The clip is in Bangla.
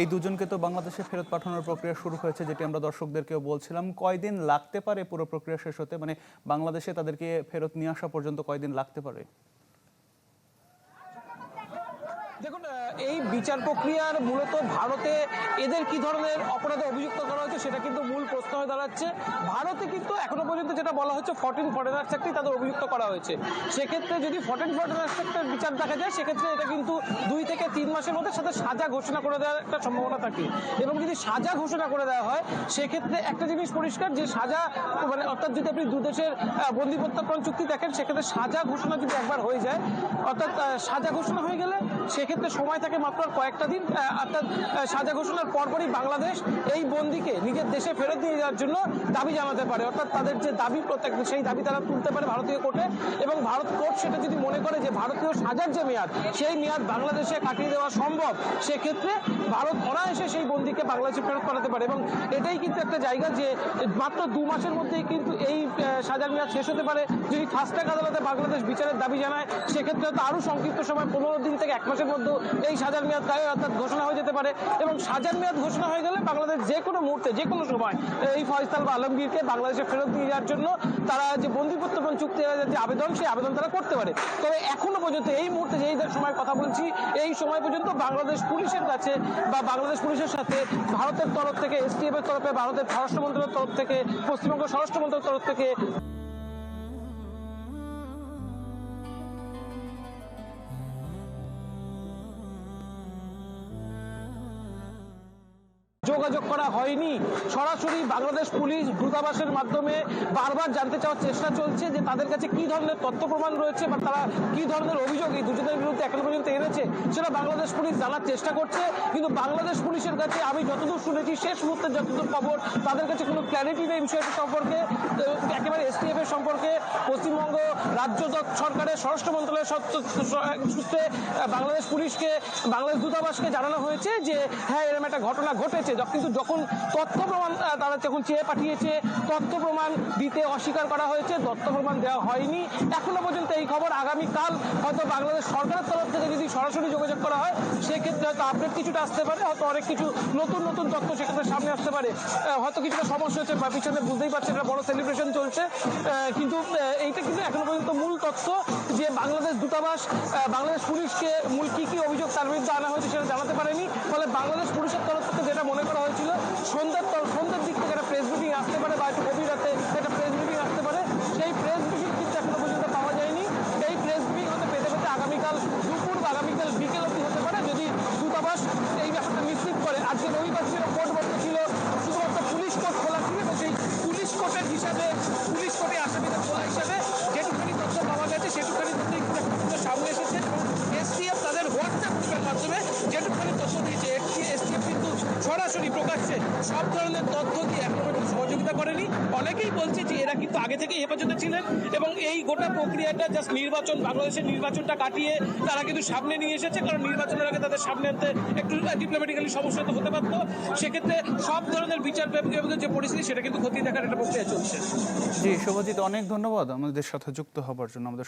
এই দুজনকে তো বাংলাদেশে ফেরত পাঠানোর প্রক্রিয়া শুরু হয়েছে, যেটি আমরা দর্শকদেরকেও বলছিলাম। কয়দিন লাগতে পারে পুরো প্রক্রিয়া শেষ হতে, মানে বাংলাদেশে তাদেরকে ফেরত নিয়ে আসা পর্যন্ত কয়দিন লাগতে পারে? দেখুন, এই বিচার প্রক্রিয়ার মূলত ভারতে এদের কি ধরনের অপরাধে অভিযুক্ত করা হয়েছে সেটা কিন্তু মূল প্রশ্ন হয়ে দাঁড়াচ্ছে। ভারতে কিন্তু এখনো পর্যন্ত যেটা বলা হচ্ছে 14 ফরেনার্স অ্যাক্টেই তাদের অভিযুক্ত করা হয়েছে। সেক্ষেত্রে যদি 14 ফরেনার্স অ্যাক্টের বিচার দেখা যায়, সেক্ষেত্রে এটা কিন্তু 2 থেকে 3 মাসের মধ্যে সাথে সাজা ঘোষণা করে দেওয়ার একটা সম্ভাবনা থাকে। এবং যদি সাজা ঘোষণা করে দেওয়া হয়, সেক্ষেত্রে একটা জিনিস পরিষ্কার, যে সাজা মানে অর্থাৎ যদি আপনি দু দেশের বন্দি প্রত্যার্পণ চুক্তি দেখেন, সেক্ষেত্রে সাজা ঘোষণা যদি একবার হয়ে যায়, অর্থাৎ সাজা ঘোষণা হয়ে গেলে সেক্ষেত্রে সময় থাকে মাত্র কয়েকটা দিন। অর্থাৎ সাজা ঘোষণার পরপরই বাংলাদেশ এই বন্দীকে নিজের দেশে ফেরত নিয়ে যাওয়ার জন্য দাবি জানাতে পারে। অর্থাৎ তাদের যে দাবি সেই দাবি তারা তুলতে পারে ভারতীয় কোর্টে, এবং ভারত কোর্ট সেটা যদি মনে করে যে ভারতীয় সাজার যে মেয়াদ, সেই মেয়াদ বাংলাদেশে কাটিয়ে দেওয়া সম্ভব, সেক্ষেত্রে ভারত অনায়াসে সেই বন্দীকে বাংলাদেশে ফেরত পাঠাতে পারে। এবং এটাই কিন্তু একটা জায়গা যে মাত্র 2 মাসের মধ্যেই কিন্তু এই সাজার মেয়াদ শেষ হতে পারে। যদি ফাস্ট ট্র্যাক আদালতে বাংলাদেশ বিচারের দাবি জানায়, সেক্ষেত্রে তো আরও সংক্ষিপ্ত সময় 15 দিন থেকে 1 মাসের মধ্যে এই সাজার মেয়াদ অর্থাৎ ঘোষণা হয়ে যেতে পারে। এবং সাজার মেয়াদ ঘোষণা হয়ে গেলে বাংলাদেশ যে কোনো মুহূর্তে, যে কোনো সময় এই ফয়সাল বা আলমগীরকে বাংলাদেশে ফেরত নিয়ে যাওয়ার জন্য তারা যে বন্দি প্রত্যার্পণ চুক্তি যে আবেদন, সেই আবেদন তারা করতে পারে। তবে এখনো পর্যন্ত এই মুহূর্তে যেই সময় কথা বলছি, এই সময় পর্যন্ত বাংলাদেশ পুলিশের কাছে বা বাংলাদেশ পুলিশের সাথে ভারতের তরফ থেকে, এসটিএফ এর তরফে, ভারতের স্বরাষ্ট্র মন্ত্রকের তরফ থেকে, পশ্চিমবঙ্গ স্বরাষ্ট্র মন্ত্রকের তরফ থেকে যোগাযোগ করা হয়নি। সরাসরি বাংলাদেশ পুলিশ দূতাবাসের মাধ্যমে বারবার জানতে চাওয়ার চেষ্টা চলছে যে তাদের কাছে কি ধরনের তথ্য প্রমাণ রয়েছে বা তারা কি ধরনের অভিযোগ এই দুজনের বিরুদ্ধে এখনো পর্যন্ত এনেছে, সেটা বাংলাদেশ পুলিশ জানার চেষ্টা করছে। কিন্তু বাংলাদেশ পুলিশের কাছে আমি যতদূর শুনেছি, শেষ মুহূর্তে যতদূর খবর, তাদের কাছে কোনো ক্ল্যারিটি নেই বিষয়টি সম্পর্কে। একেবারে এসটিএফ এর সম্পর্কে পশ্চিমবঙ্গ রাজ্য সরকারের স্বরাষ্ট্র মন্ত্রণালয়ের সূত্রে বাংলাদেশ পুলিশকে, বাংলাদেশ দূতাবাসকে জানানো হয়েছে যে হ্যাঁ, এরকম একটা ঘটনা ঘটেছে। কিন্তু যখন তথ্য প্রমাণ তারা যখন চেয়ে পাঠিয়েছে, তথ্য প্রমাণ দিতে অস্বীকার করা হয়েছে, তথ্য প্রমাণ দেওয়া হয়নি এখনো পর্যন্ত এই খবর। আগামীকাল হয়তো বাংলাদেশ সরকারের তরফ থেকে যদি সরাসরি যোগাযোগ করা হয়, সেক্ষেত্রে হয়তো আপডেট কিছুটা আসতে পারে, হয়তো অনেক কিছু নতুন নতুন তথ্য সেক্ষেত্রে সামনে আসতে পারে। হয়তো কিছুটা সমস্যা হচ্ছে বা পিছনে বুঝতেই পারছেন একটা বড় সেলিব্রেশন চলছে, কিন্তু এইটা কিন্তু এখনো পর্যন্ত মূল তথ্য যে বাংলাদেশ দূতাবাস বাংলাদেশ পুলিশকে মূল কি কি অভিযোগ তার বিরুদ্ধে আনা হয়েছে সেটা জানাতে পারেনি। ফলে বাংলাদেশ পুলিশের তরফ থেকে যেটা মনে করা হয়েছিল, সন্ধ্যার দিক থেকে একটা প্রেস মিটিং আসতে পারে বা একটু গভীর রাতে একটা প্রেস মিটিং আসতে পারে, সেই প্রেস মিটিং কিন্তু এখনো পর্যন্ত পাওয়া যায়নি। এই প্রেস মিটিং হতে পেতে আগামীকাল দুপুর বা আগামীকাল বিকেল অবধি হতে পারে, যদি দূতাবাস এই ব্যাপারটা নিশ্চিত করে। আজকে রবিবার ছিল, কোর্ট বন্ধ ছিল, শুধুমাত্র পুলিশ কোর্ট খোলা ছিল এবং সেই পুলিশ কোর্টের হিসাবে, পুলিশ কোর্টে আসামিদের খোলা হিসাবে যেটুখানি তথ্য পাওয়া গেছে, সেটুখানি তথ্যই কিন্তু সামনে এসেছে। এসটিএফ তাদের হোয়াটসঅ্যাপ গ্রুপের মাধ্যমে যেটুখানি তথ্য দিয়েছে, এসটিএফ কিন্তু সরাসরি প্রকাশ্যে সব ধরনের তথ্য দিয়ে এখনো পর্যন্ত সহযোগিতা করেনি। অনেকেই বলছে যে এরা কিন্তু আগে থেকে হেফাজতে ছিলেন এবং এই গোটা প্রক্রিয়াটা জাস্ট নির্বাচন, বাংলাদেশের নির্বাচনটা কাটিয়ে তারা কিন্তু সামনে নিয়ে এসেছে, কারণ নির্বাচনের আগে তাদের সামনে আনতে একটু ডিপ্লোম্যাটিক্যালি সমস্যা তো হতে পারত। সেক্ষেত্রে সব ধরনের বিচার বিভাগের যে পরিস্থিতি, সেটা কিন্তু খতিয়ে দেখার একটা প্রক্রিয়া চলছে। জি শুভজিৎ, অনেক ধন্যবাদ আমাদের সাথে যুক্ত হবার জন্য। আমাদের